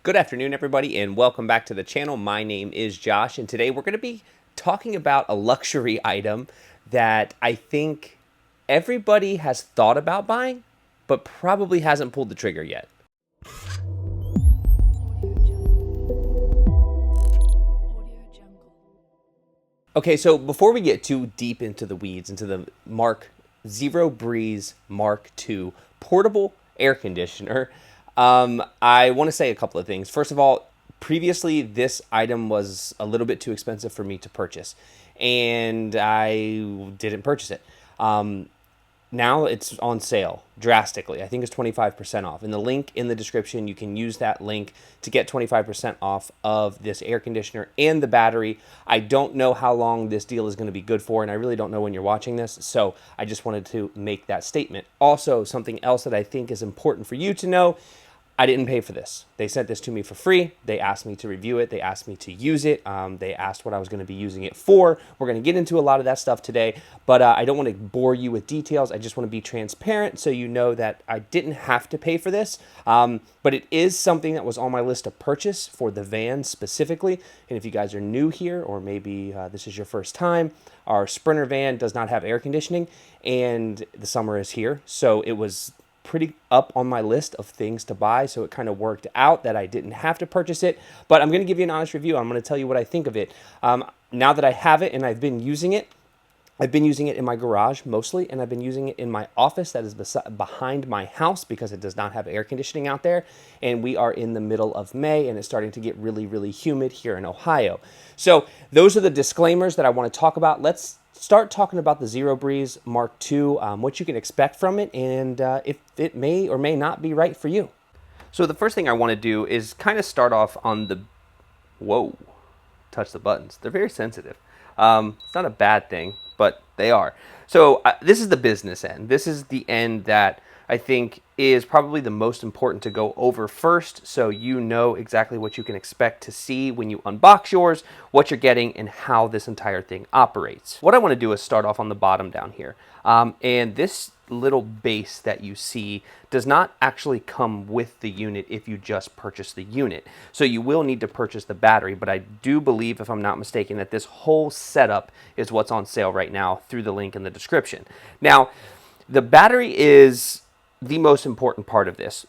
Good afternoon, everybody, and welcome back to the channel. My name is Josh, and today we're going to be talking about a luxury item that I think everybody has thought about buying, but probably hasn't pulled the trigger yet. Okay, so before we get too deep into the weeds, into the Zero Breeze Mark II portable air conditioner, I want to say a couple of things. First of all, previously this item was a little bit too expensive for me to purchase, and I didn't purchase it. Now it's on sale drastically. I think it's 25% off. In the link in the description, you can use that link to get 25% off of this air conditioner and the battery. I don't know how long this deal is going to be good for, and I really don't know when you're watching this, so I just wanted to make that statement. Also, something else that I think is important for you to know, I didn't pay for this. They sent this to me for free. They asked me to review it. They asked me to use it. They asked what I was going to be using it for. We're going to get into a lot of that stuff today, but I don't want to bore you with details. I just want to be transparent so you know that I didn't have to pay for this, but it is something that was on my list of purchase for the van specifically. And if you guys are new here, or maybe this is your first time, our Sprinter van does not have air conditioning, and the summer is here, so it was pretty up on my list of things to buy, so it kind of worked out that I didn't have to purchase it. But I'm going to give you an honest review. I'm going to tell you what I think of it. Now that I have it and I've been using it in my garage mostly, and I've been using it in my office that is behind my house because it does not have air conditioning out there, and we are in the middle of May and it's starting to get really, really humid here in Ohio. So those are the disclaimers that I want to talk about. Let's start talking about the Zero Breeze Mark II, what you can expect from it, and if it may or may not be right for you. So the first thing I want to do is kind of start off on the, whoa, touch the buttons. They're very sensitive. It's not a bad thing, but they are. So this is the business end. This is the end that I think is probably the most important to go over first, so you know exactly what you can expect to see when you unbox yours, what you're getting, and how this entire thing operates. What I want to do is start off on the bottom down here. And this little base that you see does not actually come with the unit if you just purchase the unit. So you will need to purchase the battery, but I do believe, if I'm not mistaken, that this whole setup is what's on sale right now through the link in the description. Now, the battery is the most important part of this.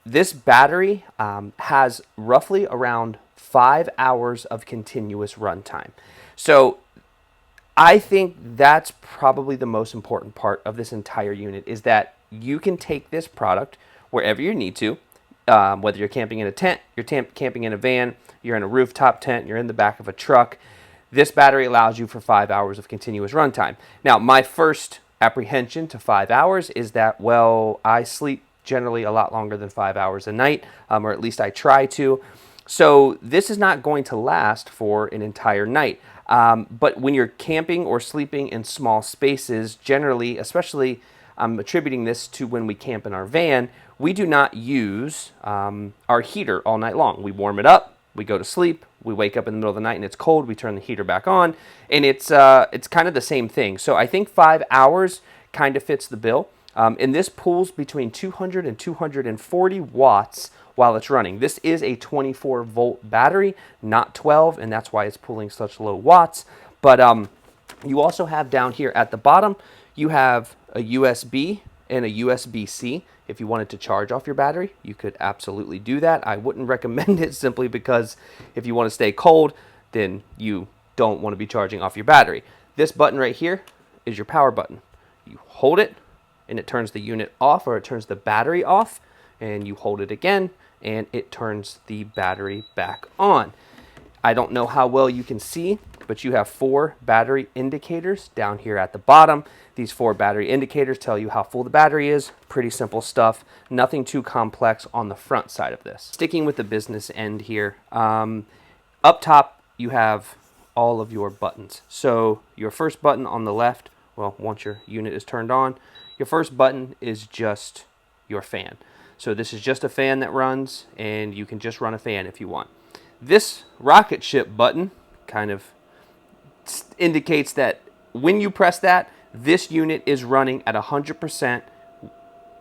This battery has roughly around 5 hours of continuous runtime. So I think that's probably the most important part of this entire unit, is that you can take this product wherever you need to, whether you're camping in a tent, you're camping in a van, you're in a rooftop tent, you're in the back of a truck. This battery allows you for 5 hours of continuous runtime. Now, my first apprehension to 5 hours is that, well, I sleep generally a lot longer than 5 hours a night, or at least I try to. So this is not going to last for an entire night. But when you're camping or sleeping in small spaces, generally, especially I'm attributing this to when we camp in our van, we do not use our heater all night long. We warm it up, we go to sleep, we wake up in the middle of the night and it's cold, we turn the heater back on, and it's kind of the same thing. So I think 5 hours kind of fits the bill. And this pulls between 200 and 240 watts while it's running. This is a 24-volt battery, not 12, and that's why it's pulling such low watts. But you also have down here at the bottom, you have a USB and a USB-C. If you wanted to charge off your battery, you could absolutely do that. I wouldn't recommend it, simply because if you want to stay cold, then you don't want to be charging off your battery. This button right here is your power button. You hold it, and it turns the unit off, or it turns the battery off, and you hold it again, and it turns the battery back on. I don't know how well you can see, but you have 4 battery indicators down here at the bottom. These 4 battery indicators tell you how full the battery is. Pretty simple stuff. Nothing too complex on the front side of this. Sticking with the business end here, up top you have all of your buttons. So your first button on the left, well, once your unit is turned on, your first button is just your fan. So this is just a fan that runs, and you can just run a fan if you want. This rocket ship button kind of indicates that when you press that, this unit is running at 100%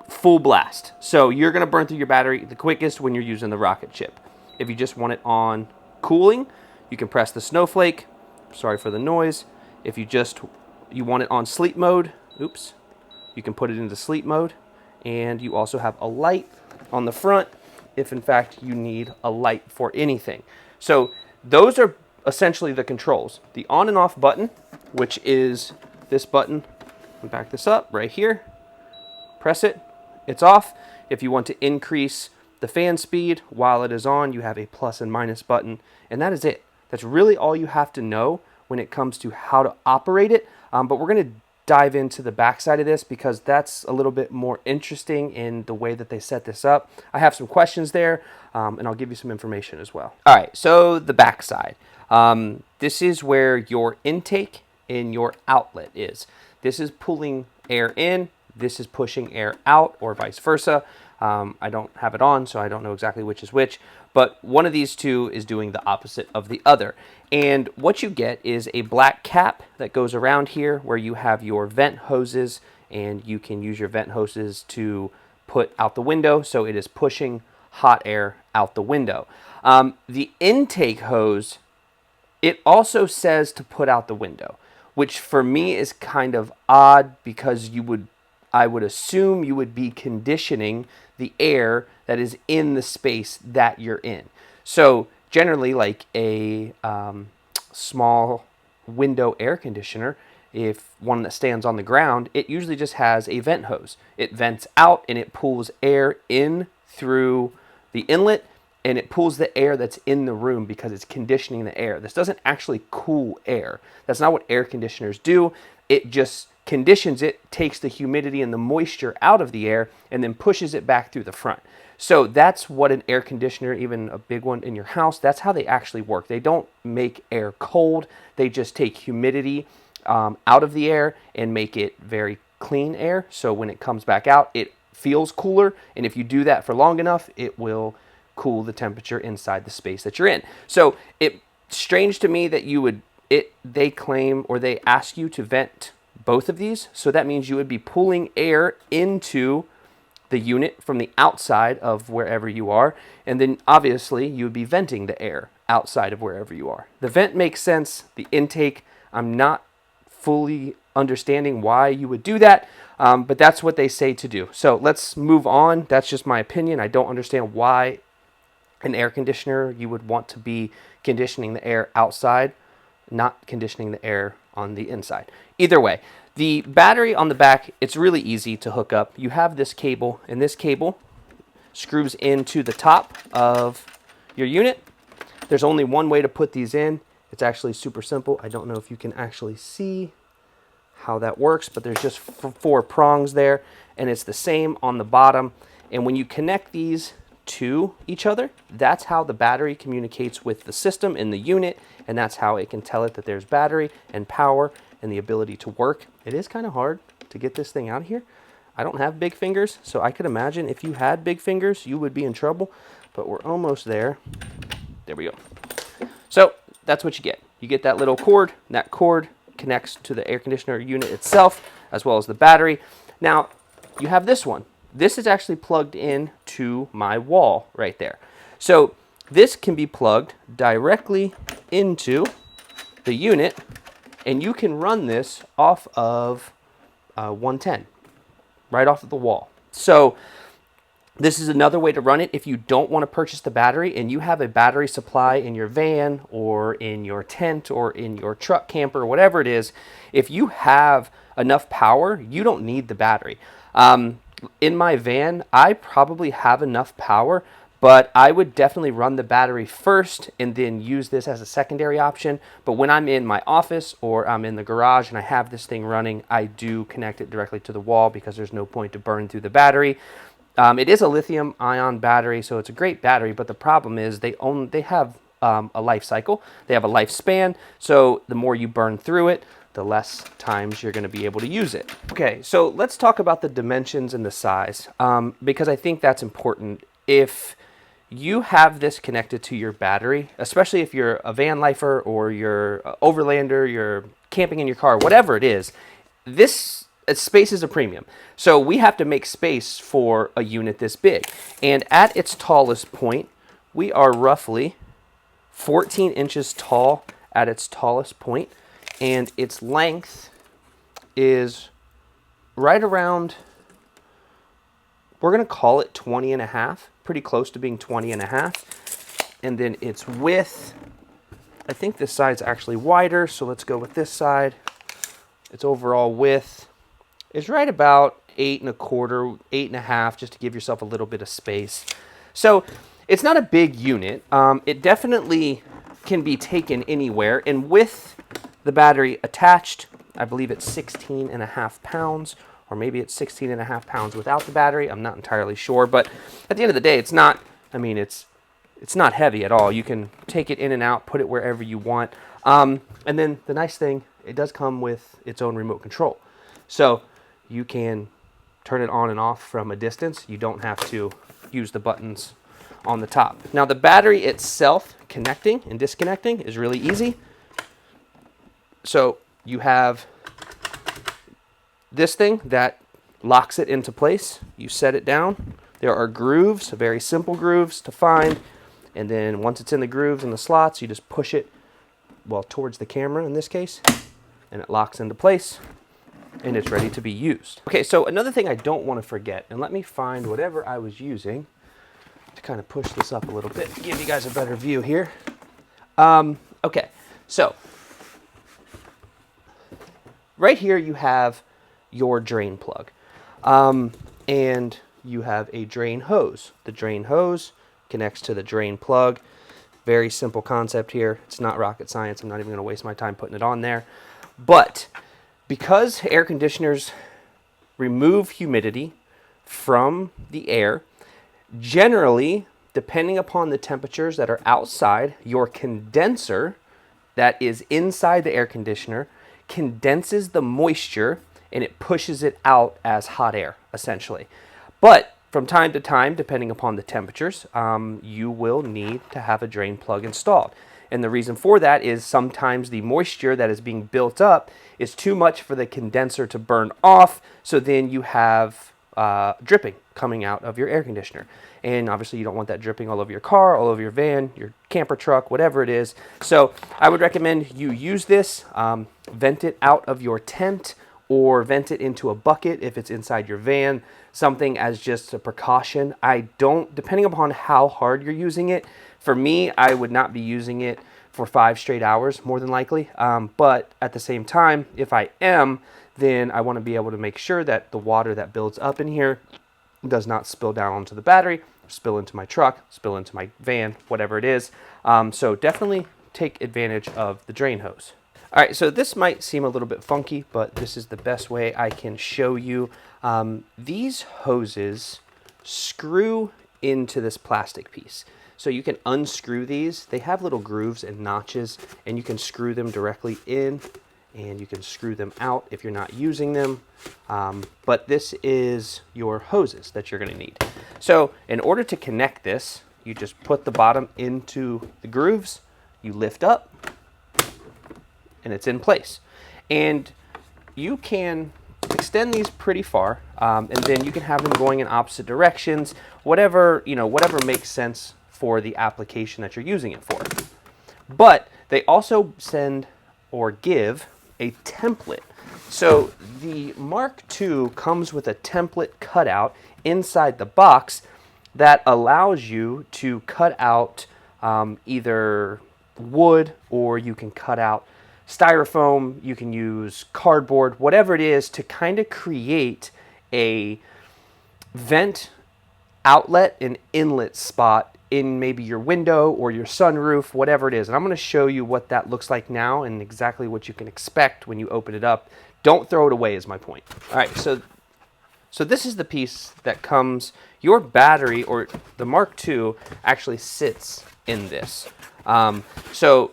full blast. So you're going to burn through your battery the quickest when you're using the rocket ship. If you just want it on cooling, you can press the snowflake. Sorry for the noise. If you want it on sleep mode, oops, you can put it into sleep mode. And you also have a light on the front if in fact you need a light for anything. So those are essentially the controls. The on and off button, which is this button, let me back this up right here. Press it, it's off. If you want to increase the fan speed while it is on, you have a plus and minus button, and that is it. That's really all you have to know when it comes to how to operate it. But we're going to dive into the backside of this because that's a little bit more interesting in the way that they set this up. I have some questions there, and I'll give you some information as well. All right, so the backside. This is where your intake and your outlet is. This is pulling air in. This is pushing air out, or vice versa. I don't have it on, so I don't know exactly which is which, but one of these two is doing the opposite of the other. And what you get is a black cap that goes around here where you have your vent hoses, and you can use your vent hoses to put out the window, so it is pushing hot air out the window. The intake hose, it also says to put out the window, which for me is kind of odd because I would assume you would be conditioning the air that is in the space that you're in. So generally, like a small window air conditioner, if one that stands on the ground, it usually just has a vent hose. It vents out and it pulls air in through the inlet, and it pulls the air that's in the room because it's conditioning the air. This doesn't actually cool air. That's not what air conditioners do. It just conditions it, takes the humidity and the moisture out of the air, and then pushes it back through the front. So that's what an air conditioner, even a big one in your house, that's how they actually work. They don't make air cold. They just take humidity out of the air and make it very clean air. So when it comes back out, it feels cooler. And if you do that for long enough, it will cool the temperature inside the space that you're in. So it's strange to me that they claim, or they ask you to vent both of these. So that means you would be pulling air into the unit from the outside of wherever you are. And then obviously you would be venting the air outside of wherever you are. The vent makes sense. The intake, I'm not fully understanding why you would do that. But that's what they say to do. So let's move on. That's just my opinion. I don't understand why an air conditioner, you would want to be conditioning the air outside, not conditioning the air on the inside. Either way, the battery on the back, it's really easy to hook up. You have this cable, and this cable screws into the top of your unit. There's only one way to put these in. It's actually super simple. I don't know if you can actually see how that works, but there's just 4 prongs there, and it's the same on the bottom. And when you connect these to each other, that's how the battery communicates with the system in the unit, and that's how it can tell it that there's battery and power and the ability to work. It is kind of hard to get this thing out of here. I don't have big fingers, so I could imagine if you had big fingers, you would be in trouble, but we're almost there. There we go. So that's what you get. You get that little cord, and that cord connects to the air conditioner unit itself, as well as the battery. Now, you have this one. This is actually plugged in to my wall right there. So this can be plugged directly into the unit, and you can run this off of 110, right off of the wall. So this is another way to run it if you don't want to purchase the battery and you have a battery supply in your van or in your tent or in your truck camper, whatever it is. If you have enough power, you don't need the battery. In my van, I probably have enough power, but I would definitely run the battery first and then use this as a secondary option. But when I'm in my office or I'm in the garage and I have this thing running, I do connect it directly to the wall because there's no point to burn through the battery. It is a lithium ion battery, so it's a great battery, but the problem is they have a life cycle. They have a lifespan, so the more you burn through it, the less times you're going to be able to use it. Okay, so let's talk about the dimensions and the size, because I think that's important. If you have this connected to your battery, especially if you're a van lifer or you're an overlander, you're camping in your car, whatever it is, this space is a premium. So we have to make space for a unit this big. And at its tallest point, we are roughly 14 inches tall at its tallest point, and its length is right around, we're going to call it 20 and a half, pretty close to being 20 and a half. And then its width, I think this side's actually wider, so let's go with this side. Its overall width is right about 8.25, 8.5, just to give yourself a little bit of space. So it's not a big unit. It definitely can be taken anywhere, and with the battery attached, I believe it's 16 and a half pounds, or maybe it's 16 and a half pounds without the battery. I'm not entirely sure, but at the end of the day, it's not, I mean, it's not heavy at all. You can take it in and out, put it wherever you want. And then the nice thing, it does come with its own remote control. So you can turn it on and off from a distance. You don't have to use the buttons on the top. Now the battery itself, connecting and disconnecting, is really easy. So you have this thing that locks it into place. You set it down. There are grooves, very simple grooves to find. And then once it's in the grooves and the slots, you just push it, well, towards the camera in this case, and it locks into place, and it's ready to be used. Okay, so another thing I don't want to forget, and let me find whatever I was using to kind of push this up a little bit, give you guys a better view here. Okay, so right here you have your drain plug, and you have a drain hose. The drain hose connects to the drain plug. Very simple concept here. It's not rocket science. I'm not even going to waste my time putting it on there. But because air conditioners remove humidity from the air, generally, depending upon the temperatures that are outside, your condenser that is inside the air conditioner condenses the moisture and it pushes it out as hot air, essentially. But from time to time, depending upon the temperatures, you will need to have a drain plug installed. And the reason for that is sometimes the moisture that is being built up is too much for the condenser to burn off, so then you have dripping coming out of your air conditioner. And obviously you don't want that dripping all over your car, all over your van, your camper truck, whatever it is. So I would recommend you use this, vent it out of your tent, or vent it into a bucket if it's inside your van, something as just a precaution. Depending upon how hard you're using it, for me, I would not be using it for 5 straight hours, more than likely. But at the same time, if I am, then I want to be able to make sure that the water that builds up in here does not spill down onto the battery, spill into my truck, spill into my van, whatever it is. So definitely take advantage of the drain hose. All right, so this might seem a little bit funky, but this is the best way I can show you. These hoses screw into this plastic piece. So you can unscrew these. They have little grooves and notches, and you can screw them directly in, and you can screw them out if you're not using them. But this is your hoses that you're gonna need. So in order to connect this, you just put the bottom into the grooves, you lift up, and it's in place. And you can extend these pretty far, and then you can have them going in opposite directions, whatever makes sense for the application that you're using it for. But they also send or give a template. So the Mark II comes with a template cutout inside the box that allows you to cut out either wood, or you can cut out styrofoam, you can use cardboard, whatever it is, to kind of create a vent outlet and inlet spot in maybe your window or your sunroof, whatever it is. And I'm going to show you what that looks like now and exactly what you can expect when you open it up. Don't throw it away is my point. All right, so this is the piece that comes, your battery, or the Mark II actually sits in this. So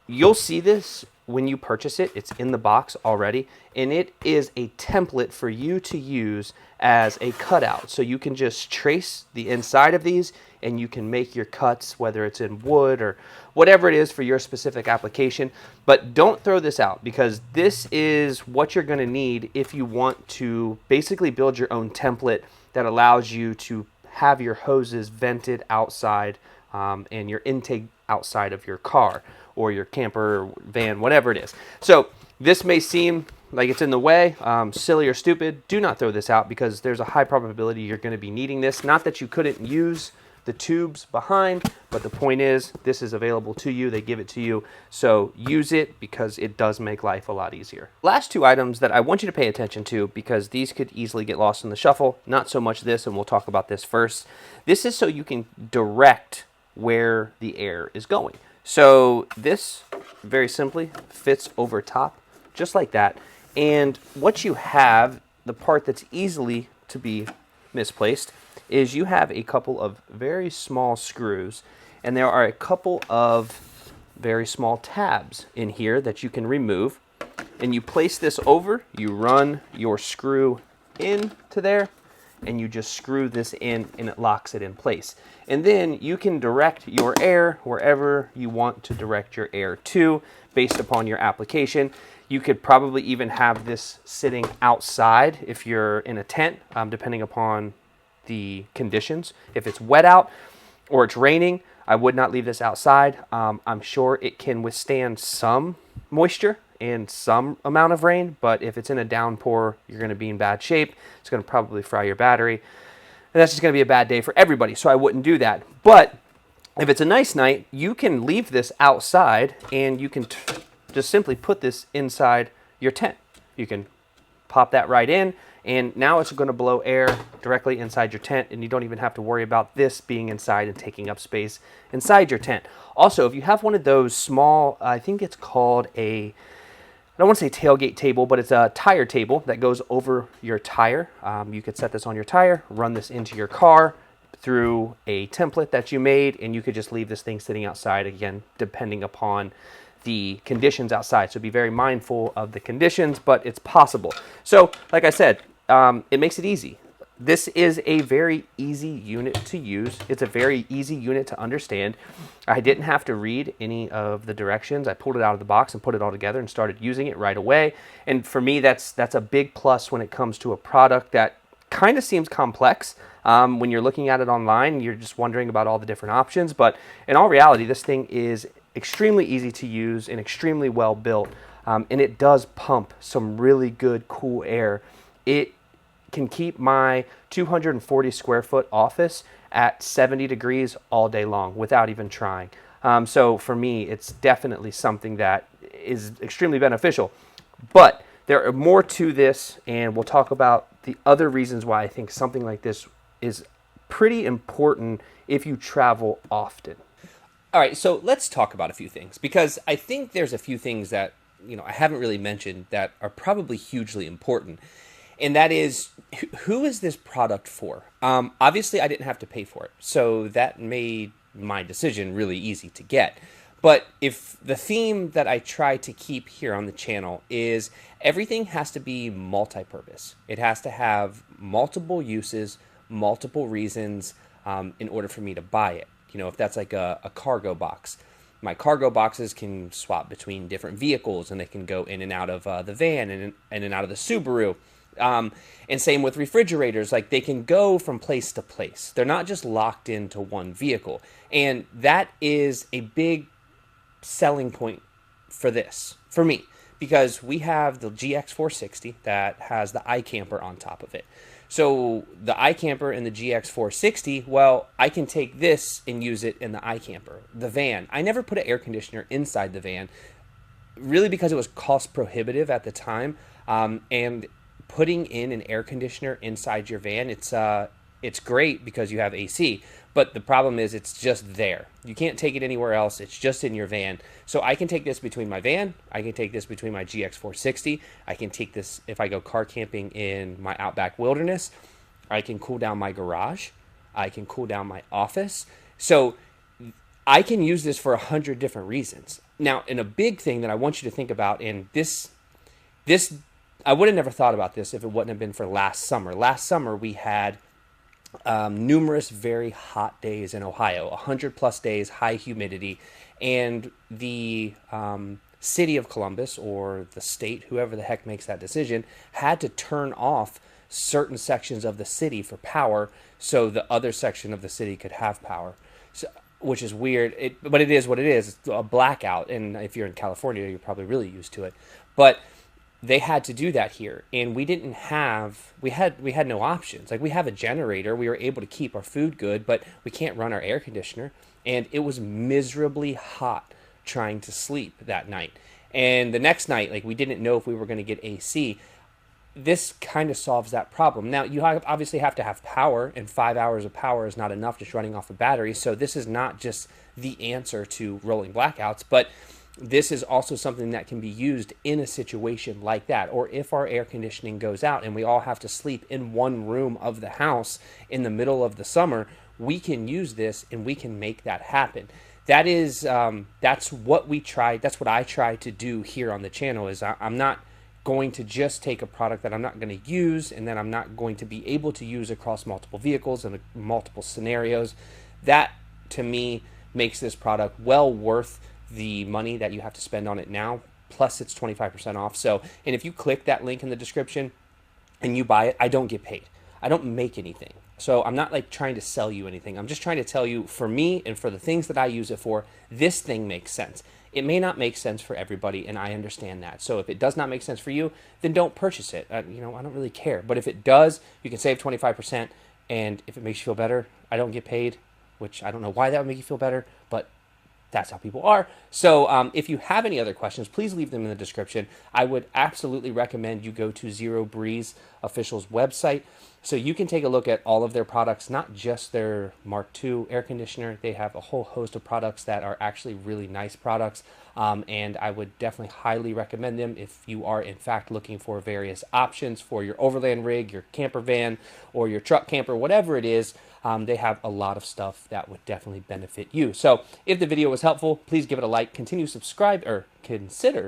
you'll see this when you purchase it. It's in the box already, and it is a template for you to use as a cutout. So you can just trace the inside of these, and you can make your cuts, whether it's in wood or whatever it is for your specific application. But don't throw this out, because this is what you're going to need if you want to basically build your own template that allows you to have your hoses vented outside and your intake outside of your car or your camper, van, whatever it is. So this may seem like it's in the way, silly or stupid. Do not throw this out because there's a high probability you're going to be needing this. Not that you couldn't use the tubes behind, but the point is this is available to you. They give it to you, so use it because it does make life a lot easier. Last two items that I want you to pay attention to, because these could easily get lost in the shuffle. Not so much this, and we'll talk about this first. This is so you can direct where the air is going. So this very simply fits over top just like that, and what you have, the part that's easily to be misplaced, is you have a couple of very small screws, and there are a couple of very small tabs in here that you can remove, and you place this over, you run your screw into there, and you just screw this in and it locks it in place. And then you can direct your air wherever you want to direct your air to based upon your application. You could probably even have this sitting outside if you're in a tent, depending upon the conditions. If it's wet out or it's raining, I would not leave this outside. I'm sure it can withstand some moisture and some amount of rain, but if it's in a downpour, you're going to be in bad shape. It's going to probably fry your battery, and that's just going to be a bad day for everybody, so I wouldn't do that. But if it's a nice night, you can leave this outside, and you can just simply put this inside your tent. You can pop that right in, and now it's going to blow air directly inside your tent, and you don't even have to worry about this being inside and taking up space inside your tent. Also, if you have one of those small, I think it's called I don't want to say tailgate table, but it's a tire table that goes over your tire. You could set this on your tire, run this into your car through a template that you made, and you could just leave this thing sitting outside, again, depending upon the conditions outside. So be very mindful of the conditions, but it's possible. So like I said, it makes it easy. This is a very easy unit to use. It's a very easy unit to understand. I didn't have to read any of the directions. I pulled it out of the box and put it all together and started using it right away. And for me, that's a big plus when it comes to a product that kind of seems complex. When you're looking at it online, you're just wondering about all the different options. But in all reality, this thing is extremely easy to use and extremely well built. And it does pump some really good, cool air. It can keep my 240 square foot office at 70 degrees all day long without even trying. So for me, it's definitely something that is extremely beneficial. But there are more to this, and we'll talk about the other reasons why I think something like this is pretty important if you travel often. All right, so let's talk about a few things, because I think there's a few things that I haven't really mentioned that are probably hugely important. And that is, who is this product for? Obviously, I didn't have to pay for it, so that made my decision really easy to get. But if the theme that I try to keep here on the channel is everything has to be multi-purpose. It has to have multiple uses, multiple reasons in order for me to buy it. If that's like a cargo box. My cargo boxes can swap between different vehicles, and they can go in and out of the van and in and out of the Subaru. And same with refrigerators, like they can go from place to place. They're not just locked into one vehicle. And that is a big selling point for this, for me, because we have the GX460 that has the iCamper on top of it. So the iCamper and the GX460, well, I can take this and use it in the iCamper. The van, I never put an air conditioner inside the van, really because it was cost prohibitive at the time. And putting in an air conditioner inside your van, it's great because you have AC, but the problem is it's just there. You can't take it anywhere else. It's just in your van. So I can take this between my van. I can take this between my GX460. I can take this if I go car camping in my Outback Wilderness. I can cool down my garage. I can cool down my office. So I can use this for 100 different reasons. Now, and a big thing that I want you to think about, and this I would have never thought about this if it wouldn't have been for last summer. Last summer, we had numerous very hot days in Ohio, 100+ days, high humidity, and the city of Columbus, or the state, whoever the heck makes that decision, had to turn off certain sections of the city for power so the other section of the city could have power. So which is weird. But it is what it is. It's a blackout, and if you're in California, you're probably really used to it. But they had to do that here, and we had no options. Like, we have a generator, we were able to keep our food good, but we can't run our air conditioner, and it was miserably hot trying to sleep that night. And the next night, like, we didn't know if we were going to get AC. This kind of solves that problem. Now, you obviously have to have power, and 5 hours of power is not enough just running off a battery. So this is not just the answer to rolling blackouts, but this is also something that can be used in a situation like that. Or if our air conditioning goes out and we all have to sleep in one room of the house in the middle of the summer, we can use this and we can make that happen. That's what we tried. That's what I try to do here on the channel. I'm not going to just take a product that I'm not going to use and then I'm not going to be able to use across multiple vehicles and multiple scenarios. That, to me, makes this product well worth the money that you have to spend on it now. Plus, it's 25% off. So, and if you click that link in the description and you buy it, I don't get paid. I don't make anything. So I'm not like trying to sell you anything. I'm just trying to tell you, for me and for the things that I use it for, this thing makes sense. It may not make sense for everybody, and I understand that. So if it does not make sense for you, then don't purchase it. I don't really care. But if it does, you can save 25%. And if it makes you feel better, I don't get paid, which I don't know why that would make you feel better, but that's how people are. So if you have any other questions, please leave them in the description. I would absolutely recommend you go to Zero Breeze Official's website so you can take a look at all of their products, not just their Mark II air conditioner. They have a whole host of products that are actually really nice products, and I would definitely highly recommend them if you are in fact looking for various options for your overland rig, your camper van, or your truck camper, whatever it is. They have a lot of stuff that would definitely benefit you. So if the video was helpful, please give it a like, consider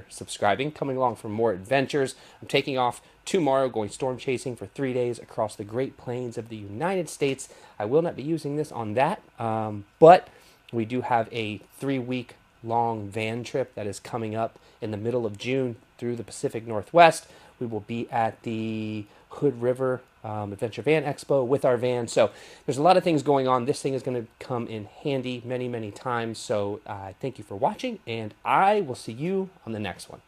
subscribing, coming along for more adventures. I'm taking off tomorrow, going storm chasing for 3 days across the Great Plains of the United States. I will not be using this on that, but we do have a 3-week long van trip that is coming up in the middle of June through the Pacific Northwest. We will be at the Hood River Adventure Van Expo with our van. So there's a lot of things going on. This thing is going to come in handy many, many times. So thank you for watching, and I will see you on the next one.